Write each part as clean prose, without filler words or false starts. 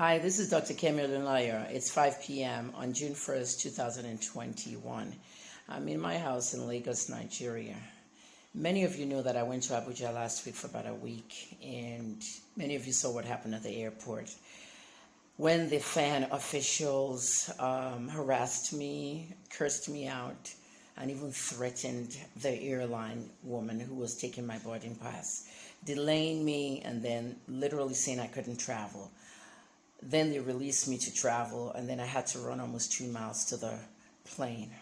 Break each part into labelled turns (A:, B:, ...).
A: Hi, this is Dr. Kemi Olunlayo. It's 5 p.m. on June 1st, 2021. I'm in my house in Lagos, Nigeria. Many of you know that I went to Abuja last week for about a week, and many of you saw what happened at the airport. When the FAN officials harassed me, cursed me out, and even threatened the airline woman who was taking my boarding pass, delaying me and then literally saying I couldn't travel. Then they released me to travel, and then I had to run almost 2 miles to the plane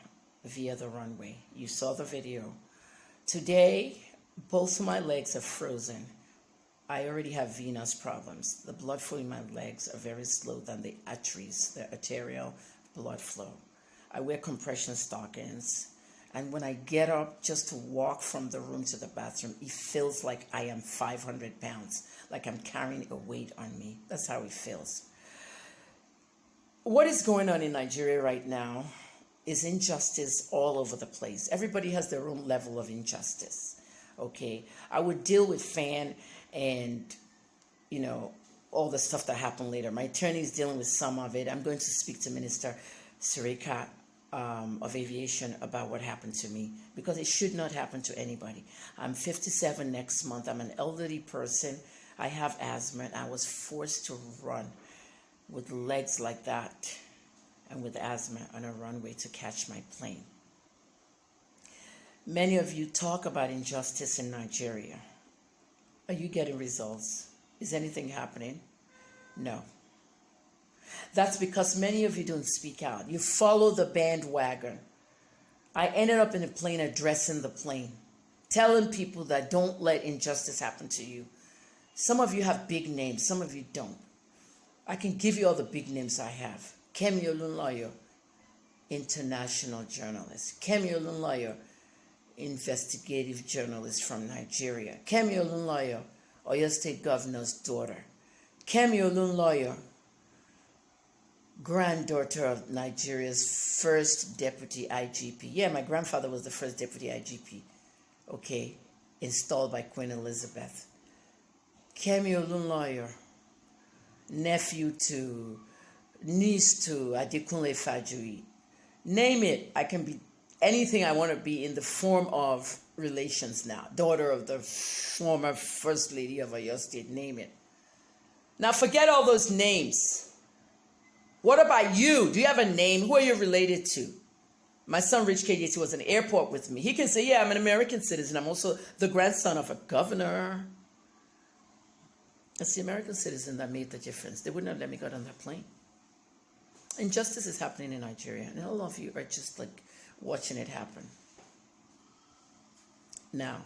A: via the runway. You saw the video. Today, both my legs are frozen. I already have venous problems. The blood flow in my legs are very slow than the arteries, the arterial blood flow. I wear compression stockings, and when I get up just to walk from the room to the bathroom, it feels like I am 500 pounds, like I'm carrying a weight on me. That's how it feels. What is going on in Nigeria right now is injustice all over the place. Everybody has their own level of injustice, okay? I would deal with FAN and, all the stuff that happened later. My attorney is dealing with some of it. I'm going to speak to Minister Sirika of Aviation about what happened to me, because it should not happen to anybody. I'm 57 next month. I'm an elderly person. I have asthma, and I was forced to run with legs like that and with asthma on a runway to catch my plane. Many of you talk about injustice in Nigeria. Are you getting results? Is anything happening? No. That's because many of you don't speak out. You follow the bandwagon. I ended up in a plane addressing the plane, telling people that don't let injustice happen to you. Some of you have big names, some of you don't. I can give you all the big names I have. Kemi Olunlayo, international journalist. Kemi Olunlayo, investigative journalist from Nigeria. Kemi Olunlayo, Oyo State Governor's daughter. Kemi Olunlayo, granddaughter of Nigeria's first deputy IGP. Yeah, my grandfather was the first deputy IGP, okay, installed by Queen Elizabeth. Kemi Olunlayo, niece to Adekunle Fajui. Name it, I can be anything I want to be in the form of relations now. Daughter of the former First Lady of Oyo State, name it. Now forget all those names. What about you? Do you have a name? Who are you related to? My son Rich KJT was in the airport with me. He can say, yeah, I'm an American citizen. I'm also the grandson of a governor. It's the American citizen that made the difference. They wouldn't have let me get on that plane. Injustice is happening in Nigeria, and all of you are just like watching it happen. Now,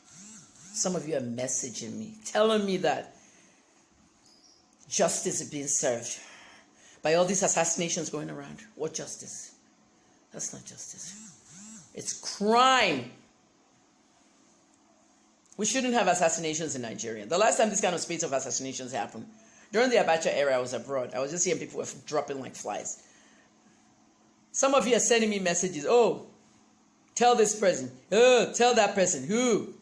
A: some of you are messaging me, telling me that justice is being served by all these assassinations going around. What justice? That's not justice. It's crime. We shouldn't have assassinations in Nigeria. The last time this kind of spate of assassinations happened, during the Abacha era, I was abroad. I was just seeing people were dropping like flies. Some of you are sending me messages. Oh, tell this person. Oh, tell that person. Who?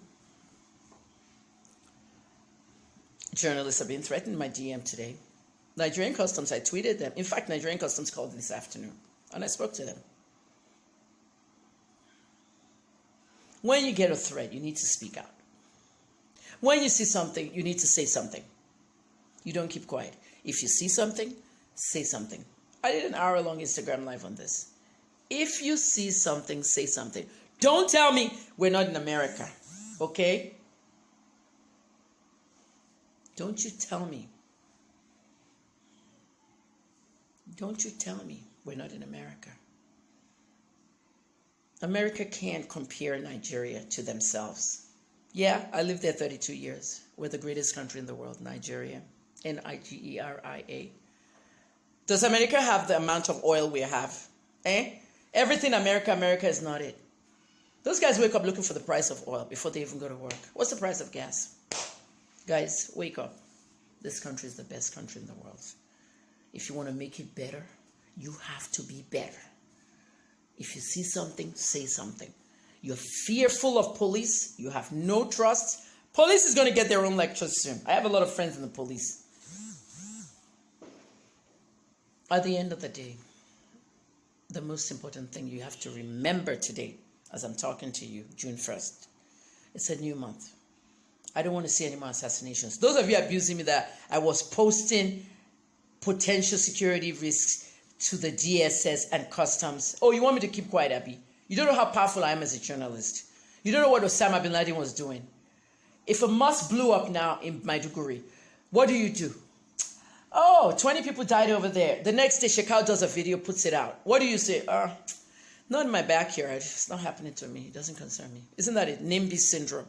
A: Journalists are being threatened in my DM today. Nigerian Customs, I tweeted them. In fact, Nigerian Customs called this afternoon, and I spoke to them. When you get a threat, you need to speak out. When you see something, you need to say something. You don't keep quiet. If you see something, say something. I did an hour-long Instagram live on this. If you see something, say something. Don't tell me we're not in America, okay? Don't you tell me. Don't you tell me we're not in America. America can't compare Nigeria to themselves. Yeah, I lived there 32 years. We're the greatest country in the world, Nigeria. Nigeria. Does America have the amount of oil we have? Everything America is not it. Those guys wake up looking for the price of oil before they even go to work. What's the price of gas? Guys, wake up. This country is the best country in the world. If you want to make it better, you have to be better. If you see something, say something. You're fearful of police. You have no trust. Police is going to get their own lectures soon. I have a lot of friends in the police. At the end of the day, the most important thing you have to remember today, as I'm talking to you, June 1st, it's a new month. I don't want to see any more assassinations. Those of you abusing me that I was posting potential security risks to the DSS and customs. Oh, you want me to keep quiet, Abby? You don't know how powerful I am as a journalist. You don't know what Osama bin Laden was doing. If a mosque blew up now in Maiduguri, what do? Oh, 20 people died over there. The next day, Shekau does a video, puts it out. What do you say? Not in my backyard. It's not happening to me. It doesn't concern me. Isn't that it? Nimby Syndrome.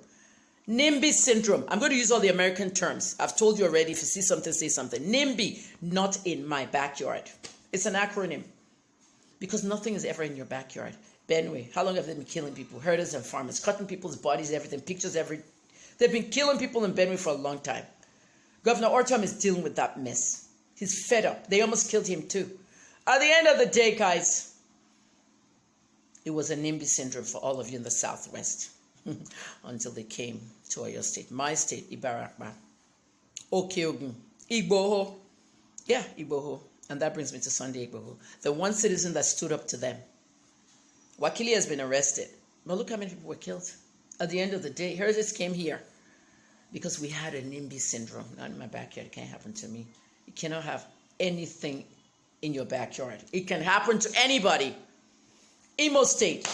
A: Nimby Syndrome. I'm going to use all the American terms. I've told you already. If you see something, say something. NIMBY, not in my backyard. It's an acronym. Because nothing is ever in your backyard. Benue, how long have they been killing people? Herders and farmers, cutting people's bodies, everything, pictures, They've been killing people in Benue for a long time. Governor Ortom is dealing with that mess. He's fed up. They almost killed him too. At the end of the day, guys, it was a NIMBY syndrome for all of you in the Southwest until they came to Oyo State. My state, Ibarakba, Okeogun, Igboho. Yeah, Igboho. And that brings me to Sunday Igboho. The one citizen that stood up to them. Wakili has been arrested. But look how many people were killed. At the end of the day, Heritage came here because we had a NIMBY syndrome. Not in my backyard. It can't happen to me. You cannot have anything in your backyard. It can happen to anybody. Imo State.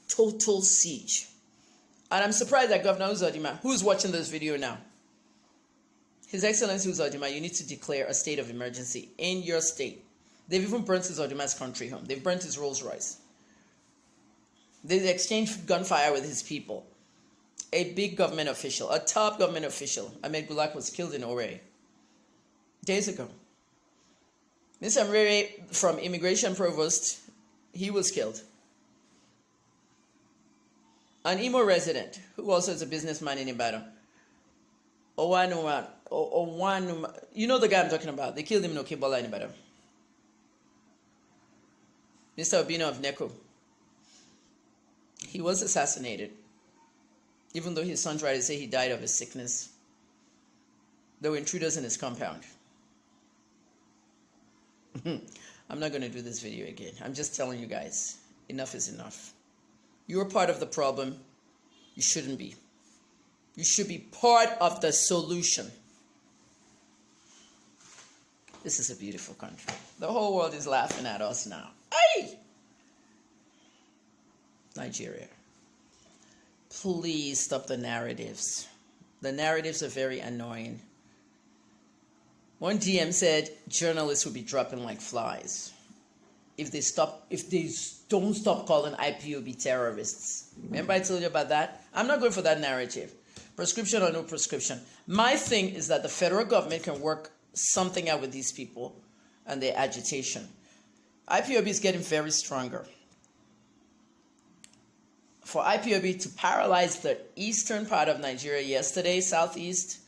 A: Total siege. And I'm surprised that Governor Uzodimma, who's watching this video now, His Excellency Uzodimma, you need to declare a state of emergency in your state. They've even burnt Uzodimma's country home. They've burnt his Rolls Royce. They've exchanged gunfire with his people. A big government official, a top government official, Ahmed Gulak, was killed in Ore days ago. Mr. Mrere from Immigration Provost, he was killed. An Imo resident, who also is a businessman in Ibadan, Owanuma, you know the guy I'm talking about. They killed him in Okebola in Ibadan. Mr. Obino of Neko, he was assassinated, even though his son tried to say he died of a sickness. There were intruders in his compound. I'm not going to do this video again. I'm just telling you guys, enough is enough. You're part of the problem. You shouldn't be. You should be part of the solution. This is a beautiful country. The whole world is laughing at us now. Hey! Nigeria. Please stop the narratives. The narratives are very annoying. One DM said journalists will be dropping like flies if they don't stop calling IPOB terrorists. Remember I told you about that? I'm not going for that narrative. Prescription or no prescription. My thing is that the federal government can work something out with these people and their agitation. IPOB is getting very stronger. For IPOB to paralyze the eastern part of Nigeria yesterday, southeast,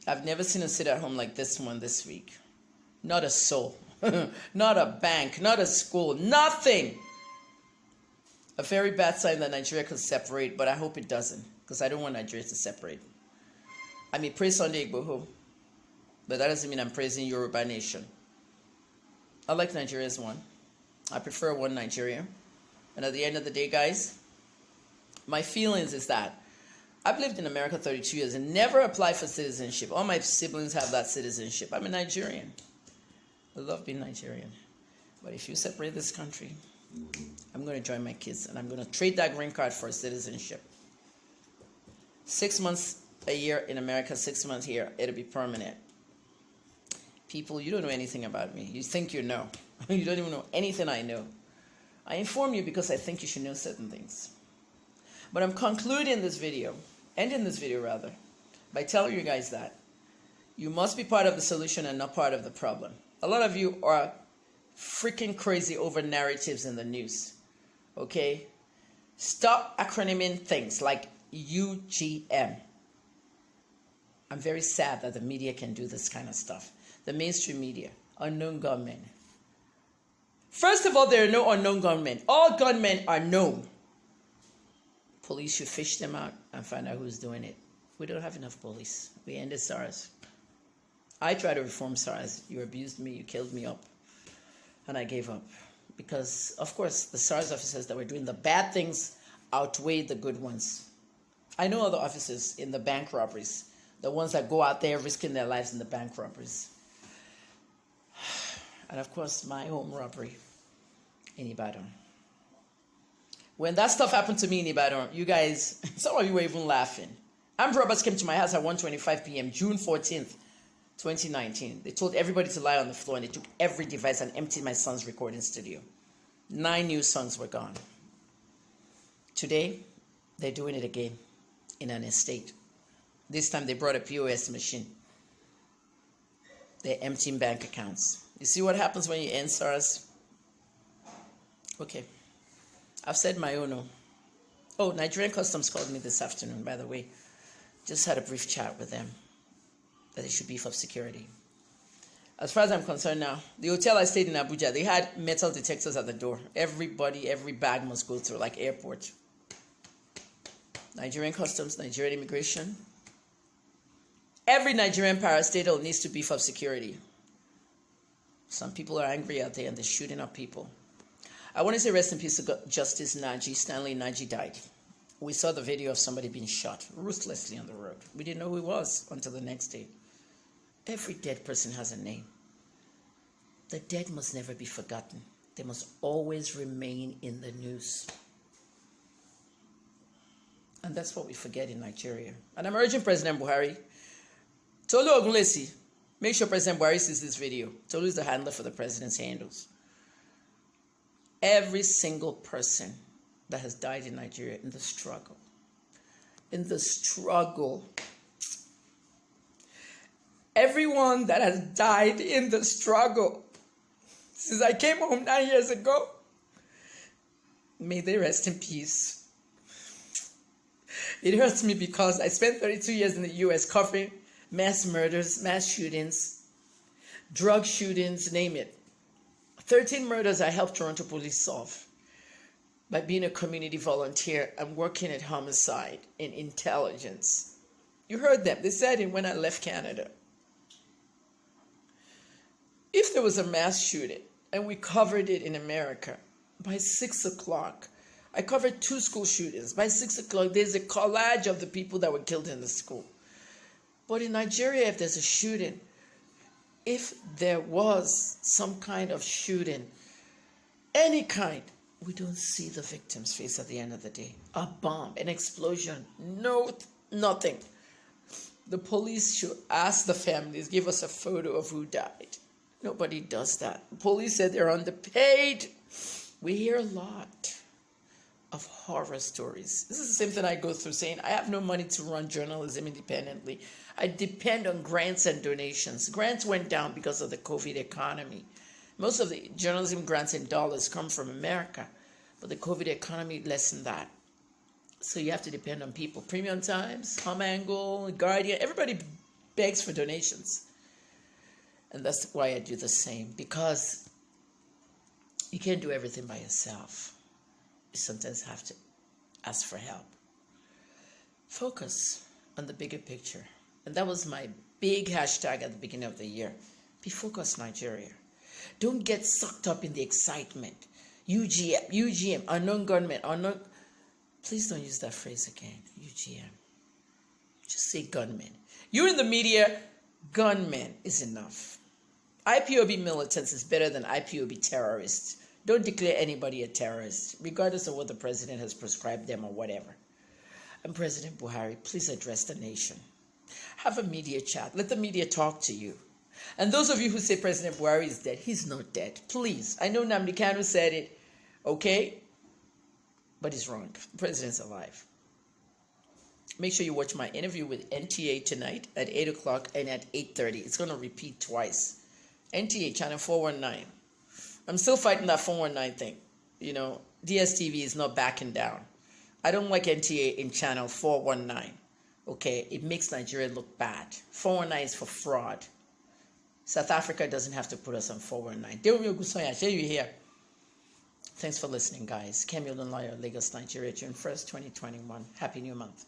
A: I've never seen a sit-at-home like this one this week. Not a soul. Not a bank. Not a school. Nothing. A very bad sign that Nigeria could separate, but I hope it doesn't, because I don't want Nigeria to separate. I mean, praise Sunday Igboho, but that doesn't mean I'm praising Yoruba Nation. I like Nigeria as one. I prefer one Nigeria. And at the end of the day, guys, my feelings is that I've lived in America 32 years and never applied for citizenship. All my siblings have that citizenship. I'm a Nigerian. I love being Nigerian. But if you separate this country, I'm going to join my kids and I'm going to trade that green card for citizenship. 6 months a year in America, 6 months here, it'll be permanent. People, you don't know anything about me. You think you know. You don't even know anything I know. I inform you because I think you should know certain things. But I'm concluding this video, ending this video rather, by telling you guys that you must be part of the solution and not part of the problem. A lot of you are freaking crazy over narratives in the news. Okay? Stop acronyming things like UGM. I'm very sad that the media can do this kind of stuff. The mainstream media, unknown gunmen. First of all, there are no unknown gunmen. All gunmen are known. Police should fish them out and find out who's doing it. We don't have enough police. We ended SARS. I tried to reform SARS. You abused me, you killed me up, and I gave up. Because, of course, the SARS officers that were doing the bad things outweighed the good ones. I know other officers in the bank robberies, the ones that go out there risking their lives in the bank robberies. And, of course, my home robbery in Ibadan. When that stuff happened to me in Ibadan, you guys, some of you were even laughing. Armed robbers came to my house at 1:25 p.m., June 14th, 2019. They told everybody to lie on the floor, and they took every device and emptied my son's recording studio. 9 new songs were gone. Today, they're doing it again in an estate. This time, they brought a POS machine. They're emptying bank accounts. You see what happens when you end SARS? Okay. I've said my own. Oh, Nigerian Customs called me this afternoon, by the way. Just had a brief chat with them that they should beef up security. As far as I'm concerned now, the hotel I stayed in Abuja, they had metal detectors at the door. Everybody, every bag must go through, like airport. Nigerian Customs, Nigerian Immigration. Every Nigerian parastatal needs to beef up security. Some people are angry out there and they're shooting up people. I want to say rest in peace to Justice Naji. Stanley Naji died. We saw the video of somebody being shot ruthlessly on the road. We didn't know who he was until the next day. Every dead person has a name. The dead must never be forgotten. They must always remain in the news. And that's what we forget in Nigeria. And I'm urging President Buhari, Tolu Ogunlesi, make sure President Buhari sees this video. Tolu is the handler for the president's handles. Every single person that has died in Nigeria in the struggle, everyone that has died in the struggle since I came home 9 years ago, may they rest in peace. It hurts me because I spent 32 years in the U.S. covering mass murders, mass shootings, drug shootings, name it. 13 murders I helped Toronto police solve by being a community volunteer and working at homicide in intelligence. You heard them. They said it when I left Canada. If there was a mass shooting and we covered it in America, by 6 o'clock, I covered 2 school shootings. By 6 o'clock, there's a collage of the people that were killed in the school. But in Nigeria, if there's a shooting, if there was some kind of shooting, any kind, we don't see the victim's face at the end of the day. A bomb, an explosion, nothing. The police should ask the families, give us a photo of who died. Nobody does that. The police said they're underpaid. We hear a lot of horror stories. This is the same thing I go through saying, I have no money to run journalism independently. I depend on grants and donations. Grants went down because of the COVID economy. Most of the journalism grants in dollars come from America, but the COVID economy lessened that. So you have to depend on people. Premium Times, Home Angle, Guardian, everybody begs for donations. And that's why I do the same, because you can't do everything by yourself. You sometimes have to ask for help. Focus on the bigger picture. And that was my big hashtag at the beginning of the year. Be focused, Nigeria. Don't get sucked up in the excitement. UGM, unknown gunmen, unknown. Please don't use that phrase again, UGM. Just say gunmen. You're in the media, gunmen is enough. IPOB militants is better than IPOB terrorists. Don't declare anybody a terrorist, regardless of what the president has prescribed them or whatever. And President Buhari, please address the nation. Have a media chat. Let the media talk to you. And those of you who say President Buhari is dead, he's not dead. Please. I know Nnamdi Kanu said it, okay? But he's wrong. The president's alive. Make sure you watch my interview with NTA tonight at 8 o'clock and at 8:30. It's going to repeat twice. NTA, channel 419. I'm still fighting that 419 thing. You know, DSTV is not backing down. I don't like NTA in channel 419. Okay, it makes Nigeria look bad. 419 is for fraud. South Africa doesn't have to put us on 419. Share you here. Thanks for listening, guys. Kemi Olunlayo, Lagos, Nigeria, June 1st, 2021. Happy New Month.